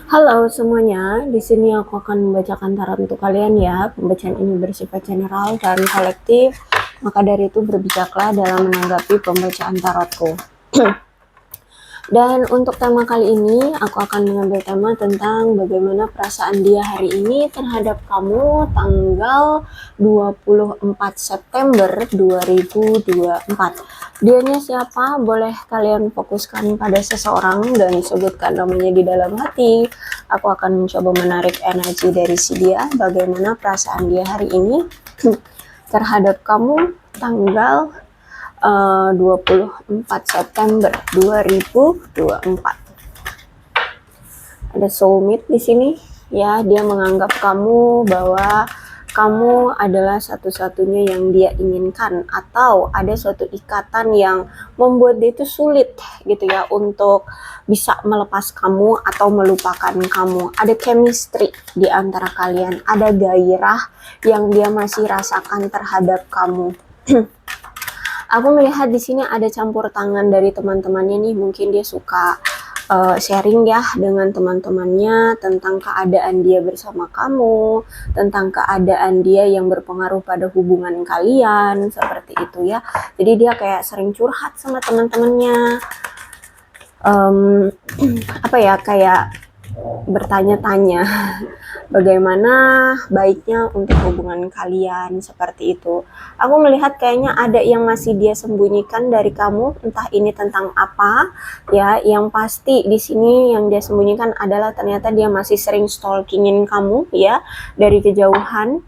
Halo semuanya, di sini aku akan membacakan tarot untuk kalian ya. Pembacaan ini bersifat general dan kolektif, maka dari itu berbijaklah dalam menanggapi pembacaan tarotku. Dan untuk tema kali ini, aku akan mengambil tema tentang bagaimana perasaan dia hari ini terhadap kamu tanggal 24 September 2024. Dianya siapa? Boleh kalian fokuskan pada seseorang dan sebutkan namanya di dalam hati. Aku akan mencoba menarik energi dari si dia, bagaimana perasaan dia hari ini terhadap kamu tanggal 24 September 2024. Ada soulmate di sini ya, dia menganggap kamu bahwa kamu adalah satu-satunya yang dia inginkan, atau ada suatu ikatan yang membuat dia itu sulit gitu ya untuk bisa melepas kamu atau melupakan kamu. Ada chemistry di antara kalian, ada gairah yang dia masih rasakan terhadap kamu. Aku melihat di sini ada campur tangan dari teman-temannya nih, mungkin dia suka sharing ya dengan teman-temannya tentang keadaan dia bersama kamu, tentang keadaan dia yang berpengaruh pada hubungan kalian, seperti itu ya. Jadi dia kayak sering curhat sama teman-temannya, apa ya, kayak bertanya-tanya bagaimana baiknya untuk hubungan kalian, seperti itu. Aku melihat kayaknya ada yang masih dia sembunyikan dari kamu, entah ini tentang apa ya. Yang pasti di sini yang dia sembunyikan adalah ternyata dia masih sering stalkingin kamu ya dari kejauhan.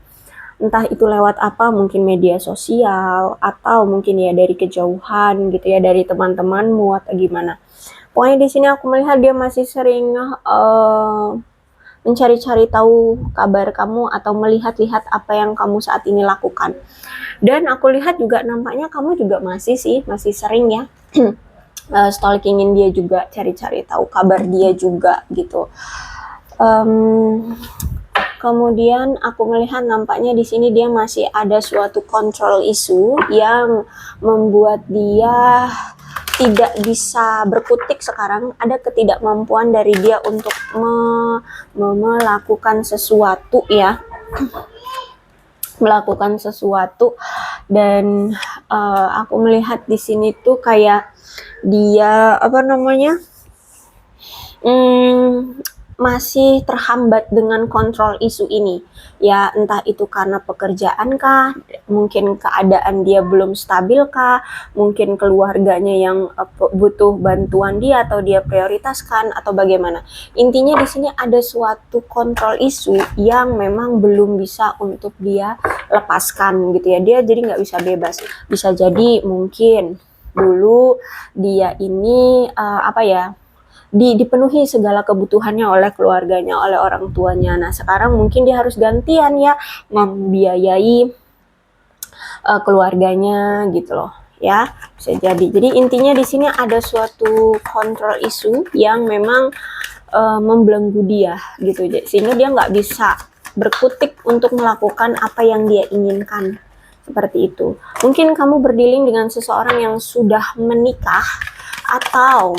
Entah itu lewat apa, mungkin media sosial atau mungkin ya dari kejauhan gitu ya, dari teman-temanmu atau gimana. Pokoknya di sini aku melihat dia masih sering mencari-cari tahu kabar kamu atau melihat-lihat apa yang kamu saat ini lakukan. Dan aku lihat juga nampaknya kamu juga masih sering ya stalkingin dia juga, cari-cari tahu kabar dia juga gitu. Kemudian aku melihat nampaknya di sini dia masih ada suatu control issue yang membuat dia tidak bisa berkutik sekarang. Ada ketidakmampuan dari dia untuk melakukan sesuatu ya, melakukan sesuatu. Dan aku melihat di sini tuh kayak dia masih terhambat dengan kontrol isu ini ya, entah itu karena pekerjaan kah, mungkin keadaan dia belum stabil kah, mungkin keluarganya yang butuh bantuan dia atau dia prioritaskan atau bagaimana. Intinya di sini ada suatu kontrol isu yang memang belum bisa untuk dia lepaskan gitu ya. Dia jadi nggak bisa bebas. Bisa jadi mungkin dulu dia ini dipenuhi segala kebutuhannya oleh keluarganya, oleh orang tuanya. Nah sekarang mungkin dia harus gantian ya, membiayai keluarganya gitu loh ya, bisa jadi. Jadi intinya di sini ada suatu kontrol isu yang memang membelenggu dia gitu, sehingga dia nggak bisa berkutik untuk melakukan apa yang dia inginkan, seperti itu. Mungkin kamu berdealing dengan seseorang yang sudah menikah, atau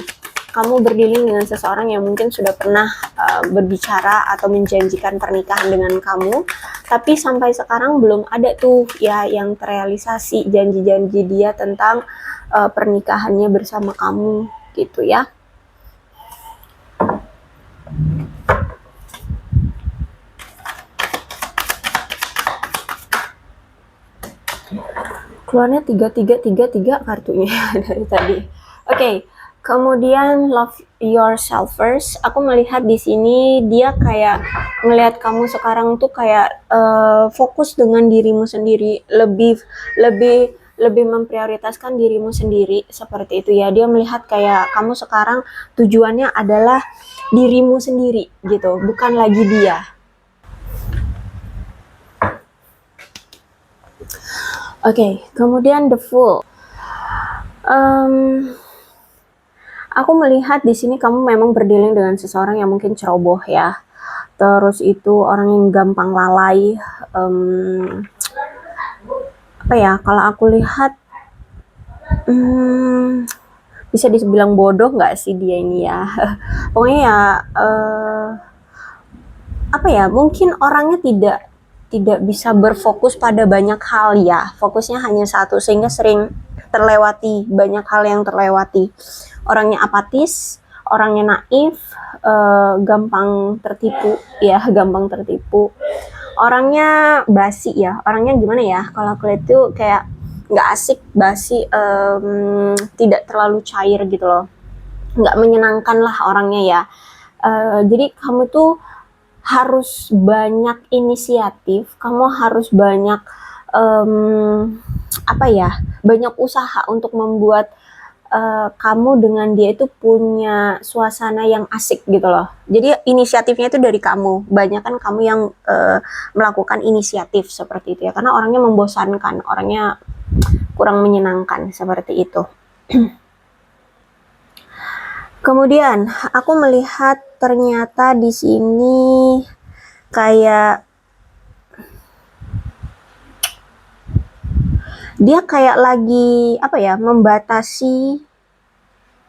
kamu berdealing dengan seseorang yang mungkin sudah pernah berbicara atau menjanjikan pernikahan dengan kamu, tapi sampai sekarang belum ada tuh ya yang terrealisasi janji-janji dia tentang pernikahannya bersama kamu gitu ya. Keluarnya 3333 kartunya dari tadi. Oke. Kemudian love yourself first. Aku melihat di sini dia kayak melihat kamu sekarang tuh kayak fokus dengan dirimu sendiri, lebih memprioritaskan dirimu sendiri, seperti itu ya. Dia melihat kayak kamu sekarang tujuannya adalah dirimu sendiri gitu, bukan lagi dia. Oke, kemudian the Fool. Aku melihat di sini kamu memang berdealing dengan seseorang yang mungkin ceroboh ya. Terus itu orang yang gampang lalai. Kalau aku lihat bisa dibilang bodoh nggak sih dia ini ya. Pokoknya ya apa ya, mungkin orangnya tidak bisa berfokus pada banyak hal ya, fokusnya hanya satu sehingga sering terlewati, banyak hal yang terlewati. Orangnya apatis, orangnya naif, gampang tertipu ya, gampang tertipu. Orangnya basi ya, orangnya gimana ya, kalau aku lihat tuh kayak nggak asik, basi, tidak terlalu cair gitu loh, nggak menyenangkan lah orangnya ya. Jadi kamu tuh harus banyak inisiatif, kamu harus banyak apa ya, banyak usaha untuk membuat kamu dengan dia itu punya suasana yang asik gitu loh. Jadi inisiatifnya itu dari kamu, banyak kan kamu yang melakukan inisiatif seperti itu ya, karena orangnya membosankan, orangnya kurang menyenangkan seperti itu. Kemudian aku melihat ternyata di sini kayak dia kayak lagi apa ya, membatasi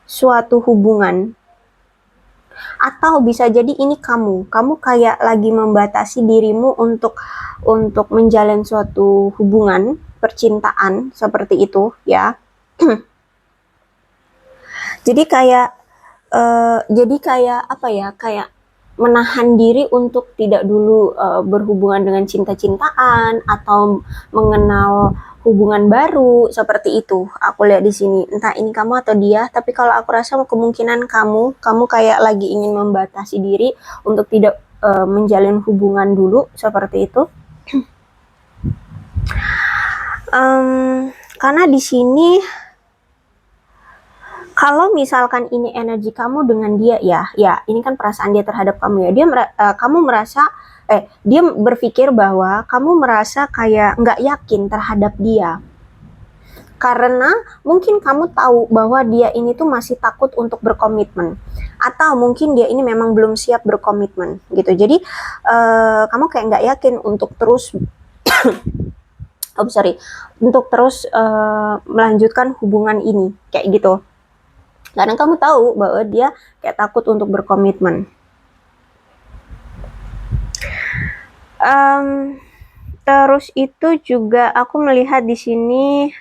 suatu hubungan, atau bisa jadi ini kamu kayak lagi membatasi dirimu untuk menjalin suatu hubungan percintaan seperti itu ya. Jadi kayak apa ya, kayak menahan diri untuk tidak dulu berhubungan dengan cinta-cintaan atau mengenal hubungan baru seperti itu. Aku lihat di sini, entah ini kamu atau dia, tapi kalau aku rasa kemungkinan kamu kayak lagi ingin membatasi diri untuk tidak menjalin hubungan dulu seperti itu. Karena di sini kalau misalkan ini energi kamu dengan dia ya ini kan perasaan dia terhadap kamu ya, dia berpikir bahwa kamu merasa kayak nggak yakin terhadap dia, karena mungkin kamu tahu bahwa dia ini tuh masih takut untuk berkomitmen, atau mungkin dia ini memang belum siap berkomitmen gitu. Jadi kamu kayak nggak yakin untuk terus untuk terus melanjutkan hubungan ini kayak gitu. Karena kamu tahu bahwa dia kayak takut untuk berkomitmen. Terus itu juga aku melihat di sini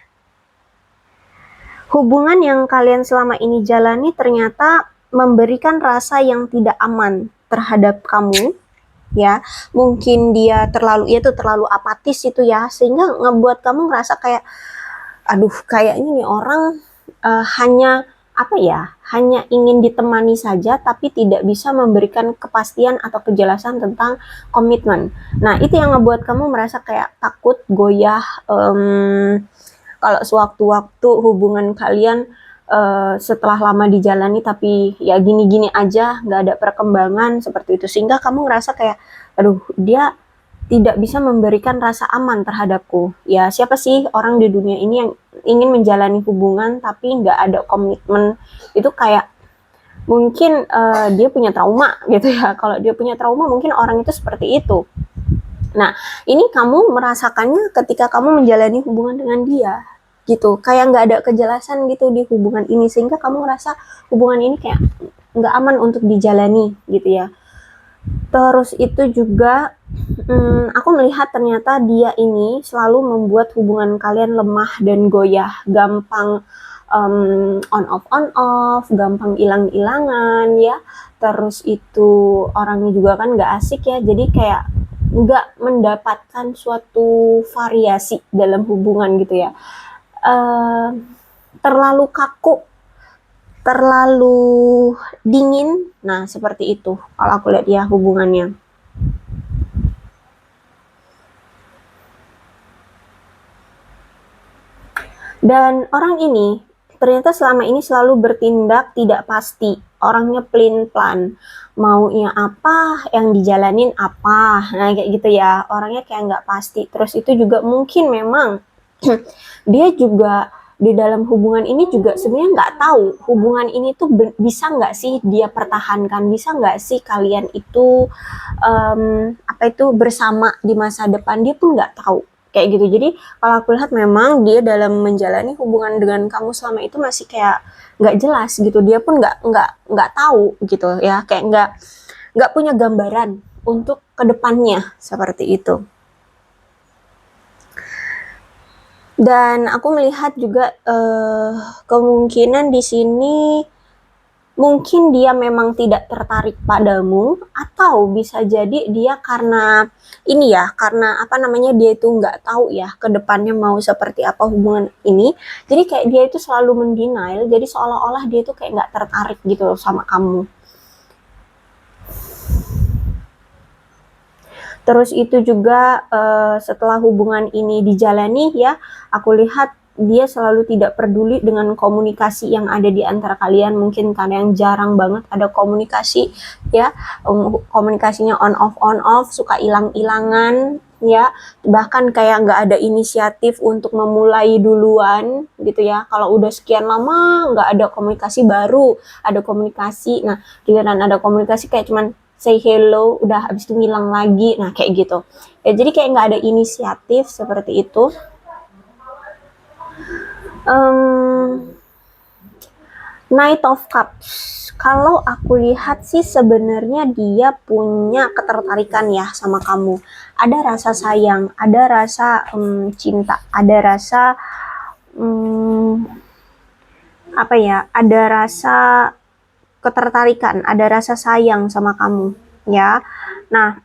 hubungan yang kalian selama ini jalani ternyata memberikan rasa yang tidak aman terhadap kamu ya. Mungkin dia terlalu apatis itu ya, sehingga ngebuat kamu ngerasa kayak aduh, kayaknya nih orang hanya ingin ditemani saja, tapi tidak bisa memberikan kepastian atau kejelasan tentang komitmen. Nah, itu yang ngebuat kamu merasa kayak takut, goyah, kalau sewaktu-waktu hubungan kalian setelah lama dijalani tapi ya gini-gini aja, nggak ada perkembangan seperti itu, sehingga kamu ngerasa kayak aduh, dia tidak bisa memberikan rasa aman terhadapku. Ya, siapa sih orang di dunia ini yang ingin menjalani hubungan tapi nggak ada komitmen? Itu kayak mungkin dia punya trauma gitu ya. Kalau dia punya trauma, mungkin orang itu seperti itu. Nah, ini kamu merasakannya ketika kamu menjalani hubungan dengan dia gitu. Kayak nggak ada kejelasan gitu di hubungan ini, sehingga kamu ngerasa hubungan ini kayak nggak aman untuk dijalani gitu ya. Terus itu juga aku melihat ternyata dia ini selalu membuat hubungan kalian lemah dan goyah, gampang on off, gampang hilang-hilangan ya. Terus itu orangnya juga kan nggak asik ya, jadi kayak nggak mendapatkan suatu variasi dalam hubungan gitu ya. Terlalu kaku, terlalu dingin. Nah, seperti itu kalau aku lihat ya hubungannya. Dan orang ini ternyata selama ini selalu bertindak tidak pasti. Orangnya pelin-pelan, maunya apa, yang dijalanin apa. Nah, kayak gitu ya. Orangnya kayak nggak pasti. Terus itu juga mungkin memang dia juga di dalam hubungan ini juga sebenarnya nggak tahu hubungan ini tuh bisa nggak sih dia pertahankan, bisa nggak sih kalian itu bersama di masa depan. Dia pun nggak tahu kayak gitu. Jadi kalau aku lihat memang dia dalam menjalani hubungan dengan kamu selama itu masih kayak nggak jelas gitu. Dia pun nggak tahu gitu ya, kayak nggak punya gambaran untuk kedepannya seperti itu. Dan aku melihat juga kemungkinan di sini mungkin dia memang tidak tertarik padamu, atau bisa jadi dia karena ini ya, karena apa namanya, dia itu nggak tahu ya ke depannya mau seperti apa hubungan ini. Jadi kayak dia itu selalu mendenial, jadi seolah-olah dia itu kayak nggak tertarik gitu loh sama kamu. Terus itu juga setelah hubungan ini dijalani ya, aku lihat dia selalu tidak peduli dengan komunikasi yang ada di antara kalian. Mungkin kalian jarang banget ada komunikasi ya, komunikasinya on off, suka hilang-hilangan ya, bahkan kayak nggak ada inisiatif untuk memulai duluan gitu ya. Kalau udah sekian lama nggak ada komunikasi, baru ada komunikasi. Nah, giliran ada komunikasi kayak cuman say hello, udah habis itu ngilang lagi. Nah, kayak gitu ya, jadi kayak nggak ada inisiatif seperti itu. Knight of Cups, kalau aku lihat sih sebenarnya dia punya ketertarikan ya sama kamu. Ada rasa sayang, ada rasa cinta, ada rasa apa ya, ada rasa ketertarikan, ada rasa sayang sama kamu ya. Nah,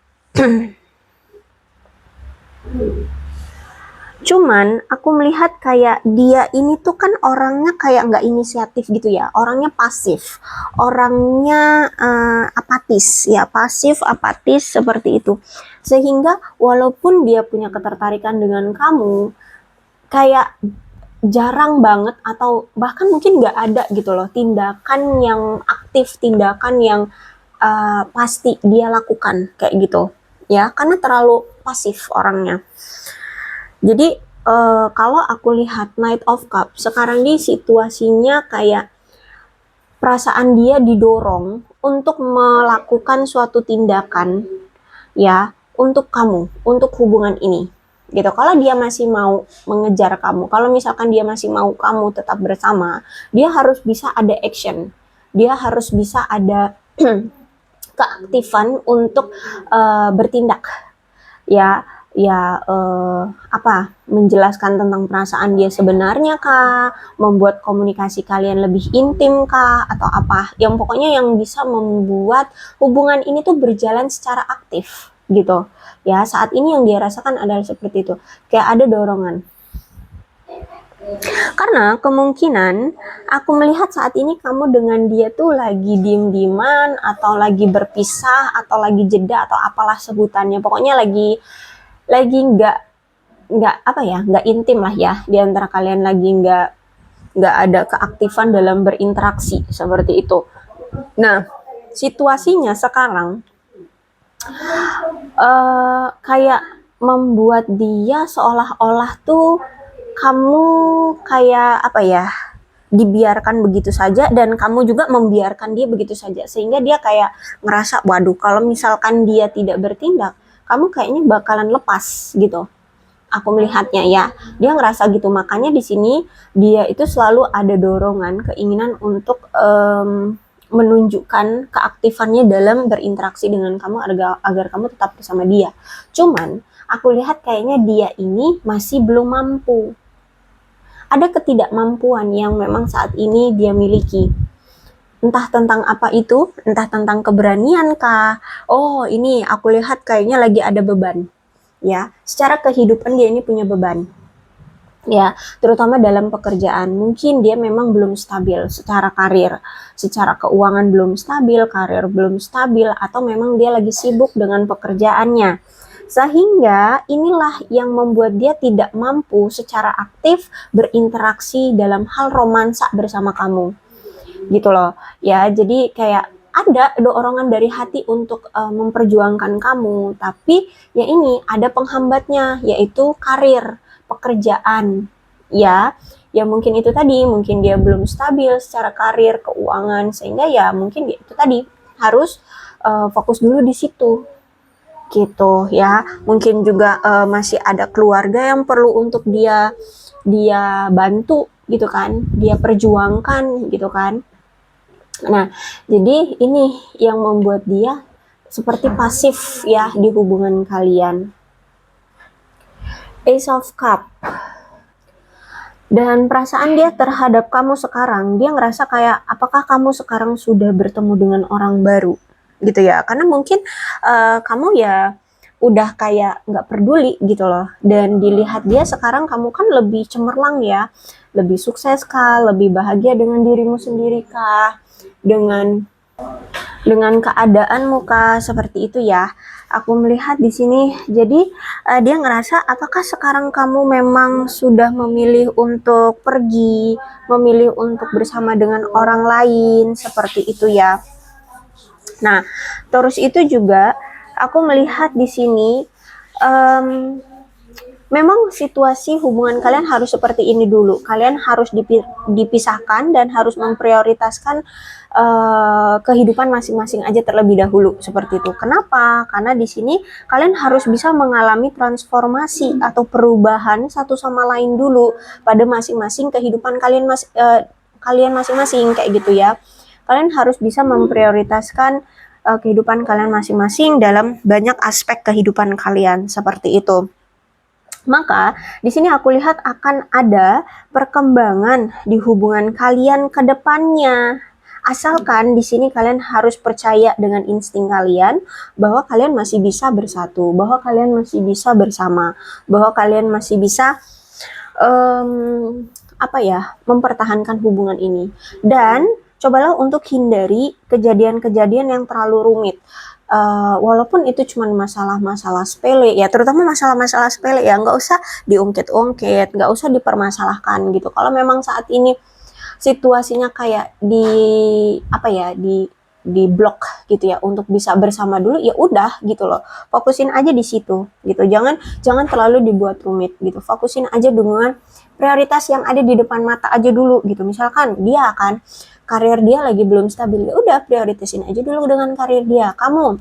cuman aku melihat kayak dia ini tuh kan orangnya kayak nggak inisiatif gitu ya, orangnya pasif, orangnya apatis ya, pasif apatis seperti itu. Sehingga walaupun dia punya ketertarikan dengan kamu, kayak jarang banget atau bahkan mungkin nggak ada gitu loh tindakan yang aktif, tindakan yang pasti dia lakukan kayak gitu ya, karena terlalu pasif orangnya. Jadi kalau aku lihat Knight of Cups sekarang di situasinya kayak perasaan dia didorong untuk melakukan suatu tindakan ya, untuk kamu, untuk hubungan ini gitu. Kalau dia masih mau mengejar kamu, kalau misalkan dia masih mau kamu tetap bersama, dia harus bisa ada action, dia harus bisa ada keaktifan untuk bertindak ya, ya apa, menjelaskan tentang perasaan dia sebenarnya kah, membuat komunikasi kalian lebih intim kah, atau apa yang pokoknya yang bisa membuat hubungan ini tuh berjalan secara aktif gitu ya. Saat ini yang dia rasakan adalah seperti itu, kayak ada dorongan. Karena kemungkinan aku melihat saat ini kamu dengan dia tuh lagi diem-dieman, atau lagi berpisah, atau lagi jeda, atau apalah sebutannya, pokoknya lagi nggak apa ya, nggak intim lah ya, di antara kalian lagi nggak ada keaktifan dalam berinteraksi seperti itu. Nah, situasinya sekarang kayak membuat dia seolah-olah tuh kamu kayak apa ya, dibiarkan begitu saja, dan kamu juga membiarkan dia begitu saja, sehingga dia kayak ngerasa, waduh, kalau misalkan dia tidak bertindak, kamu kayaknya bakalan lepas gitu. Aku melihatnya ya, dia ngerasa gitu. Makanya di sini dia itu selalu ada dorongan, keinginan untuk menunjukkan keaktifannya dalam berinteraksi dengan kamu agar kamu tetap bersama dia. Cuman aku lihat kayaknya dia ini masih belum mampu. Ada ketidakmampuan yang memang saat ini dia miliki. Entah tentang apa itu, entah tentang keberanian kah. Oh, ini aku lihat kayaknya lagi ada beban. Ya, secara kehidupan dia ini punya beban. Ya, terutama dalam pekerjaan. Mungkin dia memang belum stabil secara karir, secara keuangan belum stabil, karir belum stabil, atau memang dia lagi sibuk dengan pekerjaannya. Sehingga inilah yang membuat dia tidak mampu secara aktif berinteraksi dalam hal romansa bersama kamu. Gitu loh. Ya, jadi kayak ada dorongan dari hati untuk memperjuangkan kamu, tapi ya ini ada penghambatnya, yaitu karir, pekerjaan. Ya, ya mungkin itu tadi, mungkin dia belum stabil secara karir, keuangan, sehingga ya mungkin dia itu tadi harus fokus dulu di situ gitu ya. Mungkin juga masih ada keluarga yang perlu untuk dia bantu gitu kan, dia perjuangkan gitu kan. Nah, jadi ini yang membuat dia seperti pasif ya di hubungan kalian. Ace of Cup. Dan perasaan dia terhadap kamu sekarang, dia ngerasa kayak apakah kamu sekarang sudah bertemu dengan orang baru gitu ya, karena mungkin kamu ya udah kayak nggak peduli gitu loh, dan dilihat dia sekarang kamu kan lebih cemerlang ya, lebih sukses kah, lebih bahagia dengan dirimu sendiri kah, dengan keadaanmu kah, seperti itu ya. Aku melihat di sini, jadi dia ngerasa apakah sekarang kamu memang sudah memilih untuk pergi, memilih untuk bersama dengan orang lain, seperti itu ya. Nah, terus itu juga aku melihat di sini memang situasi hubungan kalian harus seperti ini dulu. Kalian harus dipisahkan dan harus memprioritaskan kehidupan masing-masing aja terlebih dahulu, seperti itu. Kenapa? Karena di sini kalian harus bisa mengalami transformasi atau perubahan satu sama lain dulu pada masing-masing kehidupan kalian masing-masing kayak gitu ya. Kalian harus bisa memprioritaskan kehidupan kalian masing-masing dalam banyak aspek kehidupan kalian, seperti itu. Maka di sini aku lihat akan ada perkembangan di hubungan kalian ke depannya. Asalkan di sini kalian harus percaya dengan insting kalian bahwa kalian masih bisa bersatu, bahwa kalian masih bisa bersama, bahwa kalian masih bisa mempertahankan hubungan ini. Dan cobalah untuk hindari kejadian-kejadian yang terlalu rumit. Walaupun itu cuma masalah-masalah sepele ya, terutama masalah-masalah sepele ya, nggak usah diungkit-ungkit, nggak usah dipermasalahkan gitu. Kalau memang saat ini situasinya kayak di blok gitu ya untuk bisa bersama dulu, ya udah gitu loh, fokusin aja di situ gitu, jangan terlalu dibuat rumit gitu, fokusin aja dengan prioritas yang ada di depan mata aja dulu gitu. Misalkan dia kan karir dia lagi belum stabil, ya udah prioritasin aja dulu dengan karir dia, kamu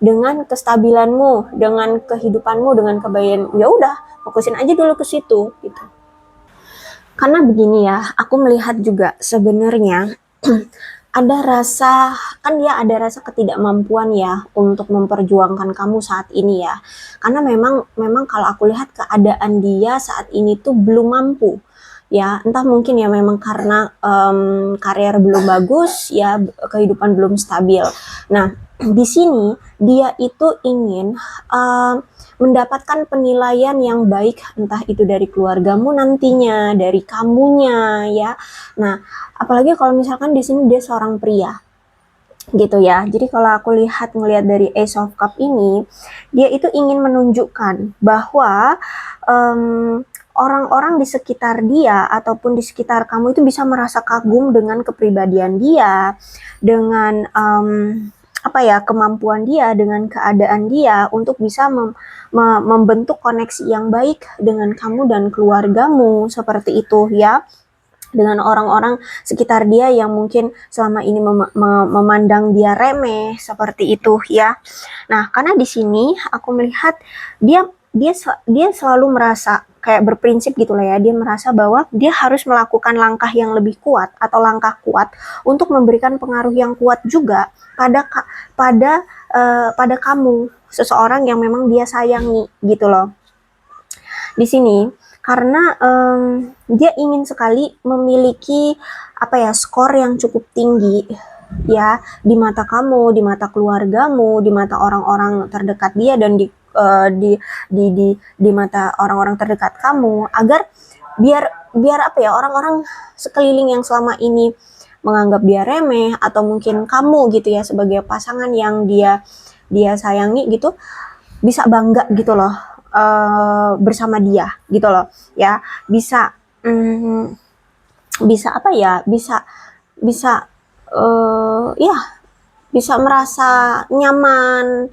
dengan kestabilanmu, dengan kehidupanmu, dengan kebahagiaan, ya udah fokusin aja dulu ke situ gitu. Karena begini ya, aku melihat juga sebenarnya ada rasa ketidakmampuan ya untuk memperjuangkan kamu saat ini ya. Karena memang kalau aku lihat keadaan dia saat ini tuh belum mampu. Ya, entah mungkin ya memang karena karir belum bagus ya, kehidupan belum stabil. Nah, di sini dia itu ingin mendapatkan penilaian yang baik, entah itu dari keluargamu nantinya, dari kamunya ya. Nah, apalagi kalau misalkan di sini dia seorang pria gitu ya. Jadi kalau aku ngelihat dari Ace of Cup ini, dia itu ingin menunjukkan bahwa orang-orang di sekitar dia ataupun di sekitar kamu itu bisa merasa kagum dengan kepribadian dia, dengan kemampuan dia, dengan keadaan dia untuk bisa membentuk koneksi yang baik dengan kamu dan keluargamu, seperti itu ya, dengan orang-orang sekitar dia yang mungkin selama ini memandang dia remeh, seperti itu ya. Nah, karena di sini aku melihat dia selalu merasa kayak berprinsip gitu lah ya, dia merasa bahwa dia harus melakukan langkah yang lebih kuat atau langkah kuat untuk memberikan pengaruh yang kuat juga pada kamu, seseorang yang memang dia sayangi gitu loh. Di sini karena dia ingin sekali memiliki skor yang cukup tinggi ya di mata kamu, di mata keluargamu, di mata orang-orang terdekat dia, dan di mata orang-orang terdekat kamu, agar biar orang-orang sekeliling yang selama ini menganggap dia remeh atau mungkin kamu gitu ya sebagai pasangan yang dia sayangi gitu, bisa bangga gitu loh bersama dia gitu loh ya, bisa bisa merasa nyaman,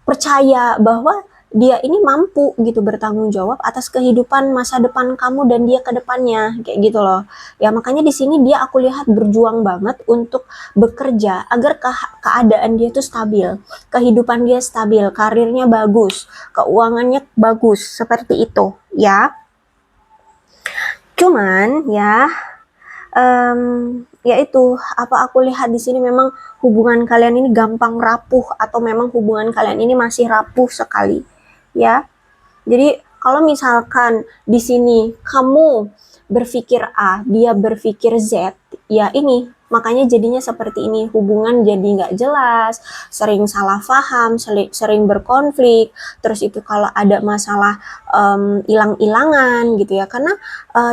percaya bahwa dia ini mampu gitu bertanggung jawab atas kehidupan masa depan kamu dan dia ke depannya, kayak gitu loh. Ya makanya di sini aku lihat berjuang banget untuk bekerja agar keadaan dia tuh stabil, kehidupan dia stabil, karirnya bagus, keuangannya bagus, seperti itu ya. Cuman ya yaitu apa aku lihat di sini memang hubungan kalian ini gampang rapuh atau memang hubungan kalian ini masih rapuh sekali ya. Jadi kalau misalkan di sini kamu berpikir A, dia berpikir Z, ya ini makanya jadinya seperti ini, hubungan jadi nggak jelas, sering salah paham, sering berkonflik, terus itu kalau ada masalah hilang-hilangan gitu ya, karena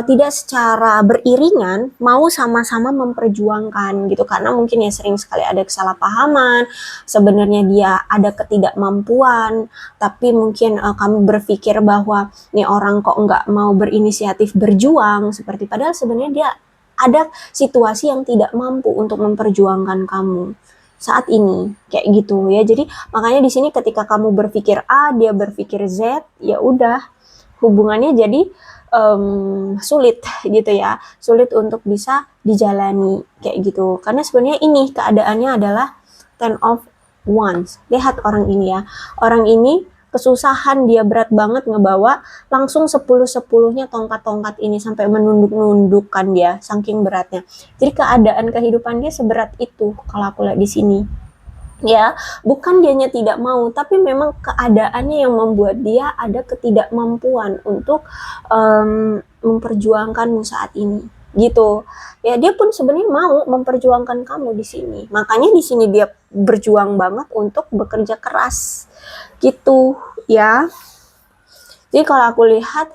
tidak secara beriringan mau sama-sama memperjuangkan gitu, karena mungkin ya sering sekali ada kesalahpahaman, sebenarnya dia ada ketidakmampuan, tapi mungkin kamu berpikir bahwa nih orang kok nggak mau berinisiatif berjuang, seperti padahal sebenarnya dia ada situasi yang tidak mampu untuk memperjuangkan kamu saat ini kayak gitu ya. Jadi makanya di sini ketika kamu berpikir A, dia berpikir Z, ya udah hubungannya jadi sulit gitu ya, sulit untuk bisa dijalani kayak gitu. Karena sebenarnya ini keadaannya adalah Ten of Wands. Lihat orang ini ya, orang ini kesusahan, dia berat banget ngebawa langsung 10-10-nya tongkat-tongkat ini sampai menunduk-nundukkan dia saking beratnya. Jadi keadaan kehidupan dia seberat itu kalau aku lihat di sini. Ya, bukan dianya tidak mau, tapi memang keadaannya yang membuat dia ada ketidakmampuan untuk memperjuangkanmu saat ini gitu ya. Dia pun sebenarnya mau memperjuangkan kamu di sini, makanya di sini dia berjuang banget untuk bekerja keras gitu ya. Jadi kalau aku lihat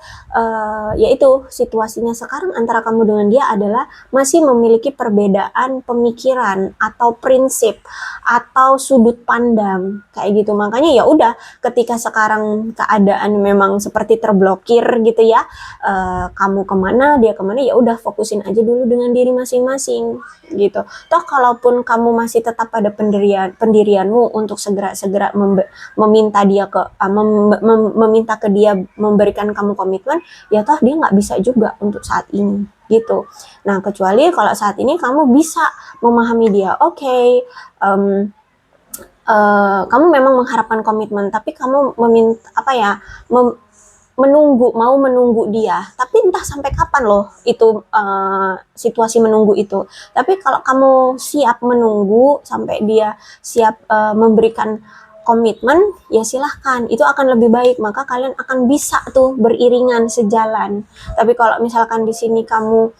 yaitu situasinya sekarang antara kamu dengan dia adalah masih memiliki perbedaan pemikiran atau prinsip atau sudut pandang kayak gitu. Makanya ya udah ketika sekarang keadaan memang seperti terblokir gitu ya, kamu kemana dia kemana, ya udah fokusin aja dulu dengan diri masing-masing gitu. Toh kalaupun kamu masih tetap pada pendirianmu untuk segera meminta dia meminta ke dia memberikan kamu komitmen, ya toh dia nggak bisa juga untuk saat ini gitu. Nah kecuali kalau saat ini kamu bisa memahami dia, oke, kamu memang mengharapkan komitmen, tapi kamu meminta apa ya, mau menunggu dia, tapi entah sampai kapan loh itu situasi menunggu itu. Tapi kalau kamu siap menunggu sampai dia siap memberikan komitmen, ya silahkan, itu akan lebih baik, maka kalian akan bisa tuh beriringan sejalan. Tapi kalau misalkan di sini kamu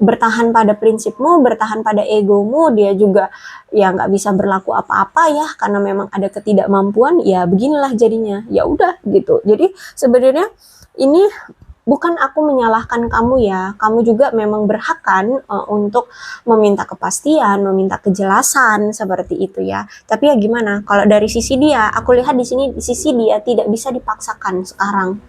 bertahan pada prinsipmu, bertahan pada egomu, dia juga ya nggak bisa berlaku apa-apa ya, karena memang ada ketidakmampuan, ya beginilah jadinya, ya udah gitu. Jadi sebenarnya ini bukan aku menyalahkan kamu ya, kamu juga memang berhak kan untuk meminta kepastian, meminta kejelasan seperti itu ya. Tapi ya gimana? Kalau dari sisi dia, aku lihat di sini sisi dia tidak bisa dipaksakan sekarang.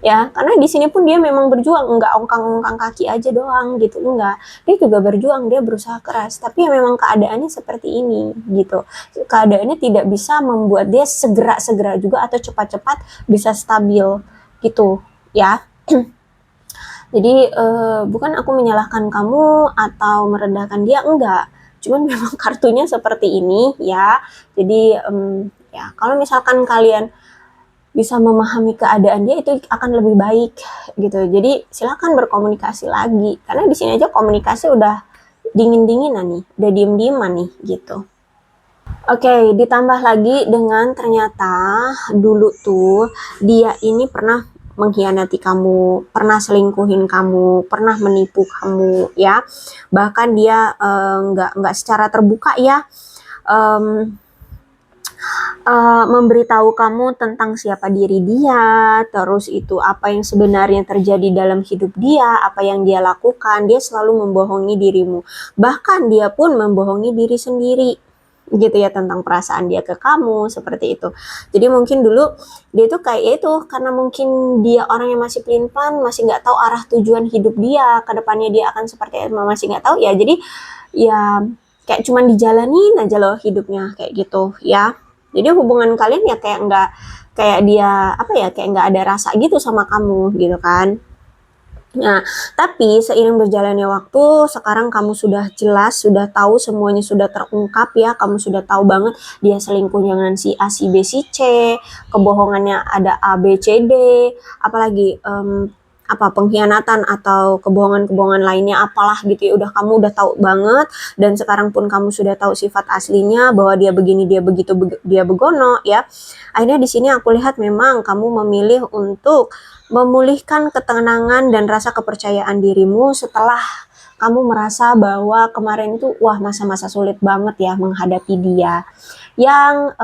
Ya, karena di sini pun dia memang berjuang, enggak ongkang-ongkang kaki aja doang gitu, enggak. Dia juga berjuang, dia berusaha keras, tapi ya memang keadaannya seperti ini gitu. Keadaannya tidak bisa membuat dia segera-segera juga atau cepat-cepat bisa stabil gitu ya. Jadi bukan aku menyalahkan kamu atau merendahkan dia, enggak. Cuman memang kartunya seperti ini ya. Jadi ya kalau misalkan kalian bisa memahami keadaan dia, itu akan lebih baik gitu. Jadi silakan berkomunikasi lagi, karena di sini aja komunikasi udah dingin-dinginan nih, udah diem-dieman nih gitu. Oke, ditambah lagi dengan ternyata dulu tuh dia ini pernah mengkhianati kamu, pernah selingkuhin kamu, pernah menipu kamu ya. Bahkan dia nggak secara terbuka ya memberitahu kamu tentang siapa diri dia, terus itu apa yang sebenarnya terjadi dalam hidup dia, apa yang dia lakukan. Dia selalu membohongi dirimu, bahkan dia pun membohongi diri sendiri gitu ya, tentang perasaan dia ke kamu seperti itu. Jadi mungkin dulu dia tuh kayak itu, karena mungkin dia orang yang masih pelin-pelan, masih nggak tahu arah tujuan hidup dia, kedepannya dia akan seperti apa, masih nggak tahu ya. Jadi ya kayak cuman dijalanin aja loh hidupnya kayak gitu ya. Jadi hubungan kalian ya kayak nggak, kayak dia apa ya, kayak nggak ada rasa gitu sama kamu gitu kan. Nah, tapi seiring berjalannya waktu, sekarang kamu sudah jelas, sudah tahu semuanya, sudah terungkap ya, kamu sudah tahu banget dia selingkuh dengan si A, si B, si C, kebohongannya ada A, B, C, D, apalagi apa pengkhianatan atau kebohongan-kebohongan lainnya apalah gitu ya, udah kamu udah tahu banget, dan sekarang pun kamu sudah tahu sifat aslinya bahwa dia begini, dia begitu, dia begono ya. Akhirnya di sini aku lihat memang kamu memilih untuk memulihkan ketenangan dan rasa kepercayaan dirimu setelah kamu merasa bahwa kemarin itu wah masa-masa sulit banget ya menghadapi dia yang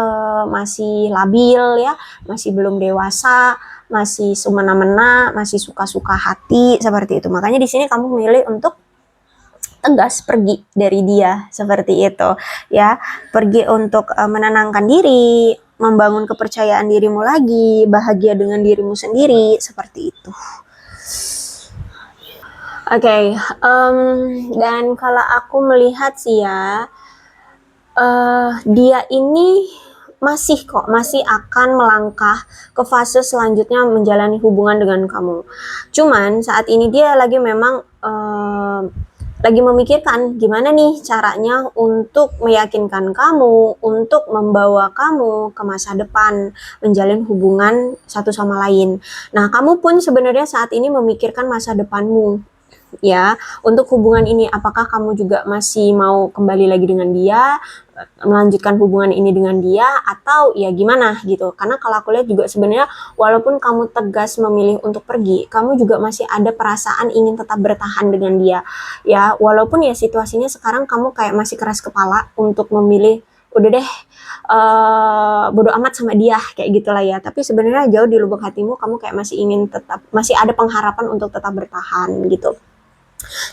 masih labil ya, masih belum dewasa, masih semena-mena, masih suka-suka hati seperti itu. Makanya di sini kamu memilih untuk tegas pergi dari dia seperti itu ya, pergi untuk menenangkan diri, membangun kepercayaan dirimu lagi, bahagia dengan dirimu sendiri seperti itu. Oke, dan kalau aku melihat sih ya, dia ini masih akan melangkah ke fase selanjutnya menjalani hubungan dengan kamu. Cuman saat ini dia lagi memang lagi memikirkan gimana nih caranya untuk meyakinkan kamu, untuk membawa kamu ke masa depan, menjalin hubungan satu sama lain. Nah, kamu pun sebenarnya saat ini memikirkan masa depanmu ya, untuk hubungan ini apakah kamu juga masih mau kembali lagi dengan dia, melanjutkan hubungan ini dengan dia, atau ya gimana gitu. Karena kalau aku lihat juga sebenarnya walaupun kamu tegas memilih untuk pergi, kamu juga masih ada perasaan ingin tetap bertahan dengan dia ya, walaupun ya situasinya sekarang kamu kayak masih keras kepala untuk memilih udah deh bodo amat sama dia kayak gitulah ya, tapi sebenarnya jauh di lubuk hatimu kamu kayak masih ingin tetap, masih ada pengharapan untuk tetap bertahan gitu.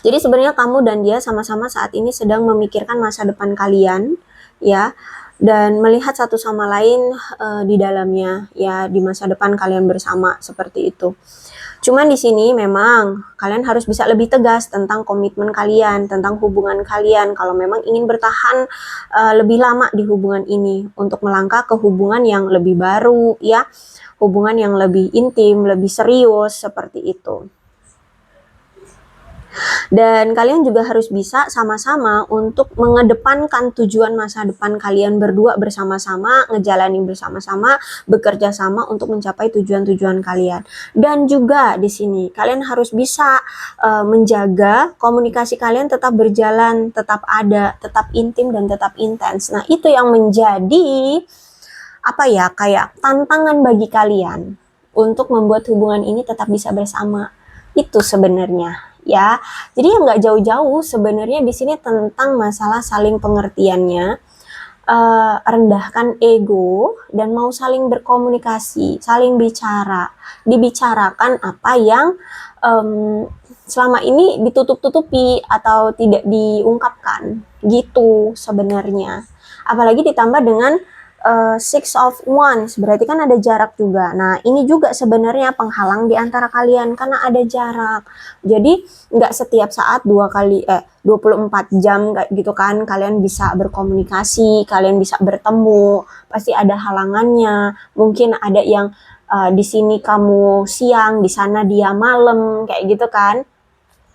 Jadi sebenarnya kamu dan dia sama-sama saat ini sedang memikirkan masa depan kalian ya, dan melihat satu sama lain di dalamnya ya, di masa depan kalian bersama seperti itu. Cuman di sini memang kalian harus bisa lebih tegas tentang komitmen kalian, tentang hubungan kalian. Kalau memang ingin bertahan lebih lama di hubungan ini, untuk melangkah ke hubungan yang lebih baru ya, hubungan yang lebih intim, lebih serius seperti itu. Dan kalian juga harus bisa sama-sama untuk mengedepankan tujuan masa depan kalian berdua bersama-sama, ngejalani bersama-sama, bekerja sama untuk mencapai tujuan-tujuan kalian. Dan juga di sini kalian harus bisa menjaga komunikasi kalian tetap berjalan, tetap ada, tetap intim dan tetap intens. Nah, itu yang menjadi apa ya, kayak tantangan bagi kalian untuk membuat hubungan ini tetap bisa bersama. Itu sebenarnya ya. Jadi ya nggak jauh-jauh sebenarnya di sini tentang masalah saling pengertiannya, rendahkan ego dan mau saling berkomunikasi, saling bicara, dibicarakan apa yang selama ini ditutup-tutupi atau tidak diungkapkan gitu sebenarnya. Apalagi ditambah dengan Six of Wands, berarti kan ada jarak juga. Nah, ini juga sebenarnya penghalang di antara kalian karena ada jarak. Jadi, nggak setiap saat 24 jam kayak gitu kan kalian bisa berkomunikasi, kalian bisa bertemu. Pasti ada halangannya. Mungkin ada yang di sini kamu siang, di sana dia malam, kayak gitu kan.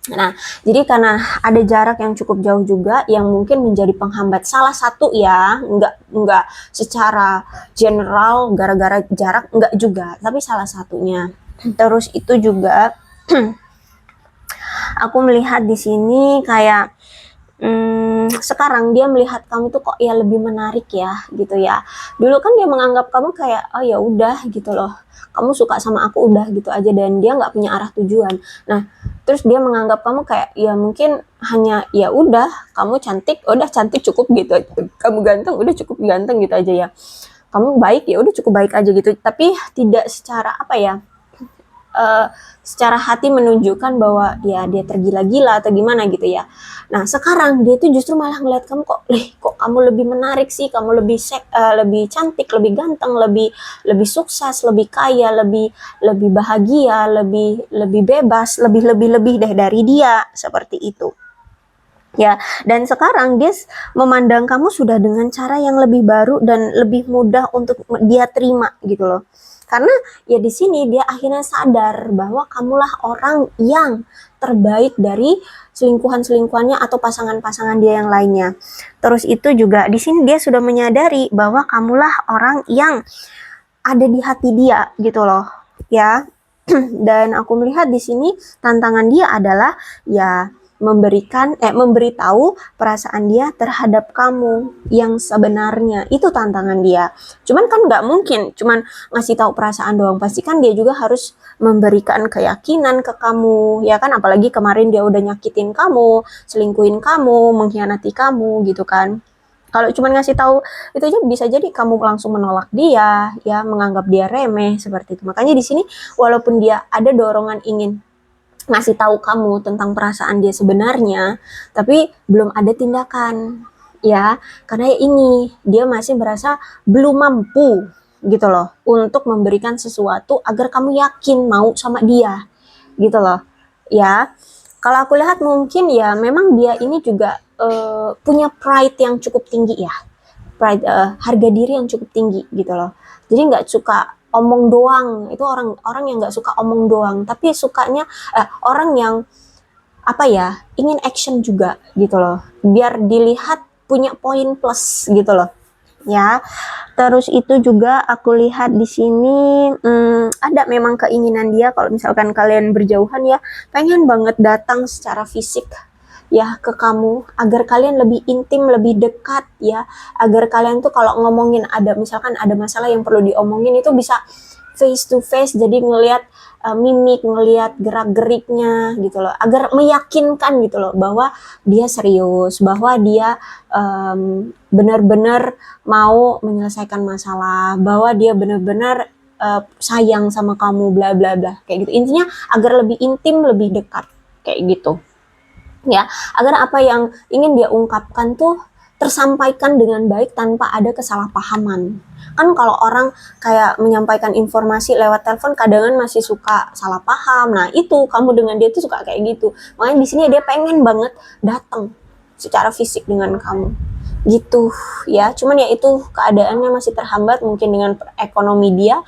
Nah, jadi karena ada jarak yang cukup jauh juga yang mungkin menjadi penghambat, salah satu ya, enggak secara general gara-gara jarak, enggak juga, tapi salah satunya. Terus itu juga aku melihat di sini kayak sekarang dia melihat kamu tuh kok ya lebih menarik ya gitu ya. Dulu kan dia menganggap kamu kayak oh ya udah gitu loh, kamu suka sama aku udah gitu aja, dan dia nggak punya arah tujuan. Nah, terus dia menganggap kamu kayak ya mungkin hanya ya udah kamu cantik, udah cantik cukup gitu, kamu ganteng udah cukup ganteng gitu aja ya, kamu baik ya udah cukup baik aja gitu, tapi tidak secara apa ya, secara hati menunjukkan bahwa ya dia tergila-gila atau gimana gitu ya. Nah, sekarang dia tuh justru malah ngeliat kamu kok kamu lebih menarik sih, kamu lebih cantik, lebih ganteng, lebih sukses, lebih kaya, lebih bahagia, lebih bebas, lebih deh dari dia seperti itu. Ya, dan sekarang dia memandang kamu sudah dengan cara yang lebih baru dan lebih mudah untuk dia terima gitu loh. Karena ya di sini dia akhirnya sadar bahwa kamulah orang yang terbaik dari selingkuhan-selingkuhannya atau pasangan-pasangan dia yang lainnya. Terus itu juga di sini dia sudah menyadari bahwa kamulah orang yang ada di hati dia gitu loh. Ya. Dan aku melihat di sini tantangan dia adalah ya memberitahu perasaan dia terhadap kamu yang sebenarnya. Itu tantangan dia. Cuman kan nggak mungkin cuman ngasih tahu perasaan doang, pasti kan dia juga harus memberikan keyakinan ke kamu, ya kan? Apalagi kemarin dia udah nyakitin kamu, selingkuhin kamu, mengkhianati kamu gitu kan. Kalau cuma ngasih tahu itu aja bisa jadi kamu langsung menolak dia, ya menganggap dia remeh seperti itu. Makanya di sini walaupun dia ada dorongan ingin ngasih tahu kamu tentang perasaan dia sebenarnya, tapi belum ada tindakan, ya. Karena ini dia masih merasa belum mampu gitu loh untuk memberikan sesuatu agar kamu yakin mau sama dia gitu loh, ya. Kalau aku lihat mungkin ya memang dia ini juga punya pride yang cukup tinggi ya, pride, harga diri yang cukup tinggi gitu loh. Jadi nggak suka omong doang, itu orang yang nggak suka omong doang, tapi sukanya orang yang apa ya, ingin action juga gitu loh, biar dilihat punya poin plus gitu loh, ya. Terus itu juga aku lihat di sini ada memang keinginan dia kalau misalkan kalian berjauhan ya, pengen banget datang secara fisik ya ke kamu agar kalian lebih intim, lebih dekat ya, agar kalian tuh kalau ngomongin ada misalkan ada masalah yang perlu diomongin itu bisa face to face, jadi ngelihat mimik, ngelihat gerak-geriknya gitu loh, agar meyakinkan gitu loh bahwa dia serius, bahwa dia benar-benar mau menyelesaikan masalah, bahwa dia benar-benar sayang sama kamu, bla bla bla kayak gitu. Intinya agar lebih intim, lebih dekat kayak gitu, ya, agar apa yang ingin dia ungkapkan tuh tersampaikan dengan baik tanpa ada kesalahpahaman. Kan kalau orang kayak menyampaikan informasi lewat telepon kadang masih suka salah paham. Nah, itu kamu dengan dia tuh suka kayak gitu. Makanya di sini dia pengen banget datang secara fisik dengan kamu. Gitu ya. Cuman ya itu keadaannya masih terhambat mungkin dengan ekonomi dia,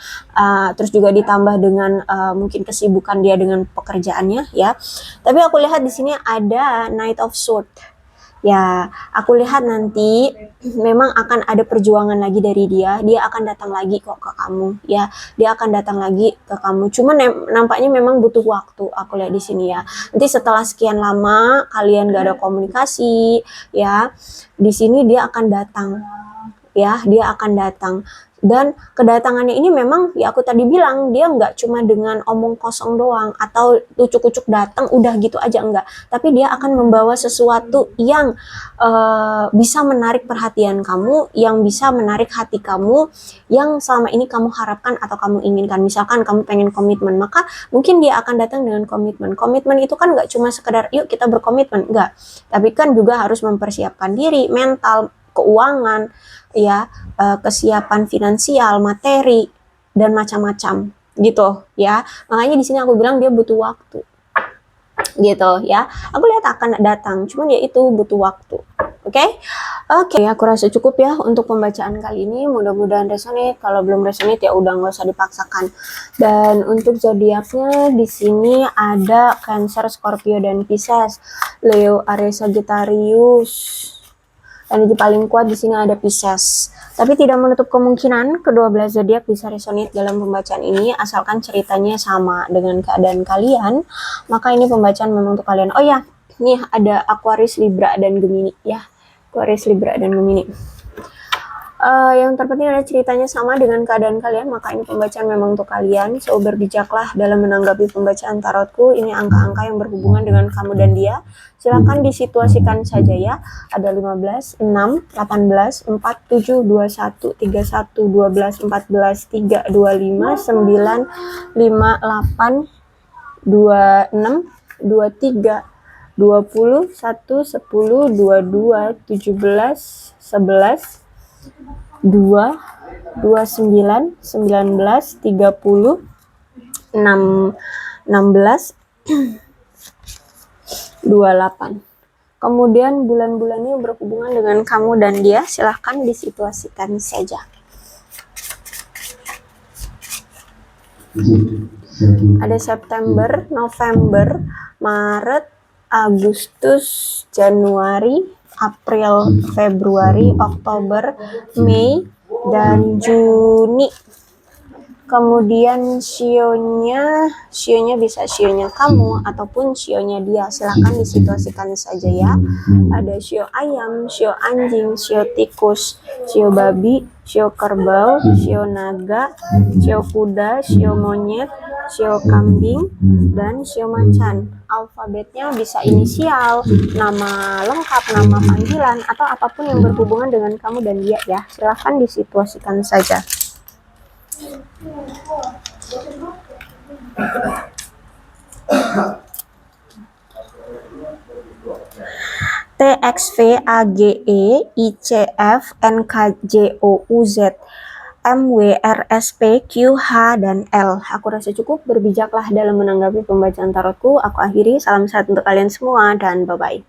terus juga ditambah dengan mungkin kesibukan dia dengan pekerjaannya ya. Tapi aku lihat di sini ada Knight of Swords. Ya, aku lihat nanti memang akan ada perjuangan lagi dari dia. Dia akan datang lagi kok ke kamu, ya. Dia akan datang lagi ke kamu. Cuman nampaknya memang butuh waktu. Aku lihat di sini ya. Nanti setelah sekian lama kalian gak ada komunikasi, ya. Di sini dia akan datang, ya. Dia akan datang. Dan kedatangannya ini memang ya aku tadi bilang dia nggak cuma dengan omong kosong doang atau ucuk-ucuk datang udah gitu aja, enggak, tapi dia akan membawa sesuatu yang bisa menarik perhatian kamu, yang bisa menarik hati kamu, yang selama ini kamu harapkan atau kamu inginkan. Misalkan kamu pengen komitmen, maka mungkin dia akan datang dengan komitmen. Komitmen itu kan nggak cuma sekedar yuk kita berkomitmen, enggak, tapi kan juga harus mempersiapkan diri, mental, keuangan, ya, kesiapan finansial, materi, dan macam-macam gitu ya. Makanya di sini aku bilang dia butuh waktu gitu ya. Aku lihat akan datang, cuman ya itu butuh waktu. Oke, aku rasa cukup ya untuk pembacaan kali ini. Mudah-mudahan resonate. Kalau belum resonate ya udah nggak usah dipaksakan. Dan untuk zodiaknya di sini ada Cancer, Scorpio, dan Pisces, Leo, Aries, Sagittarius. Energi paling kuat di sini ada Pisces. Tapi tidak menutup kemungkinan kedua belas zodiak bisa resonate dalam pembacaan ini asalkan ceritanya sama dengan keadaan kalian. Maka ini pembacaan memang untuk kalian. Oh ya, nih ada Aquarius, Libra, dan Gemini ya. Aquarius, Libra, dan Gemini. Yang terpenting adalah ceritanya sama dengan keadaan kalian, maka ini pembacaan memang untuk kalian. So, berbijaklah dalam menanggapi pembacaan tarotku. Ini angka-angka yang berhubungan dengan kamu dan dia. Silakan disituasikan saja ya. Ada 15, 6, 18, 4, 7, 21, 31, 12, 14, 3, 25, 9, 5, 8, 26, 23, 20, 1, 10, 22, 17, 11, 2, 29, 19, 30, 6, 16, 28. Kemudian bulan-bulannya berhubungan dengan kamu dan dia, silahkan disituasikan saja. Ada September, November, Maret, Agustus, Januari, April, Februari, Oktober, Mei, dan Juni. Kemudian sionya bisa sionya kamu ataupun sionya dia. Silahkan disituasikan saja ya. Ada sio ayam, sio anjing, sio tikus, sio babi, sio kerbau, sio naga, sio kuda, sio monyet, sio kambing, dan sio macan. Alfabetnya bisa inisial, nama lengkap, nama panggilan, atau apapun yang berhubungan dengan kamu dan dia ya. Silahkan disituasikan saja. T X V A G E I C F N K J O U Z M W R S P Q H dan L. Aku rasa cukup, berbijaklah dalam menanggapi pembacaan tarotku. Aku akhiri, salam sehat untuk kalian semua dan bye-bye.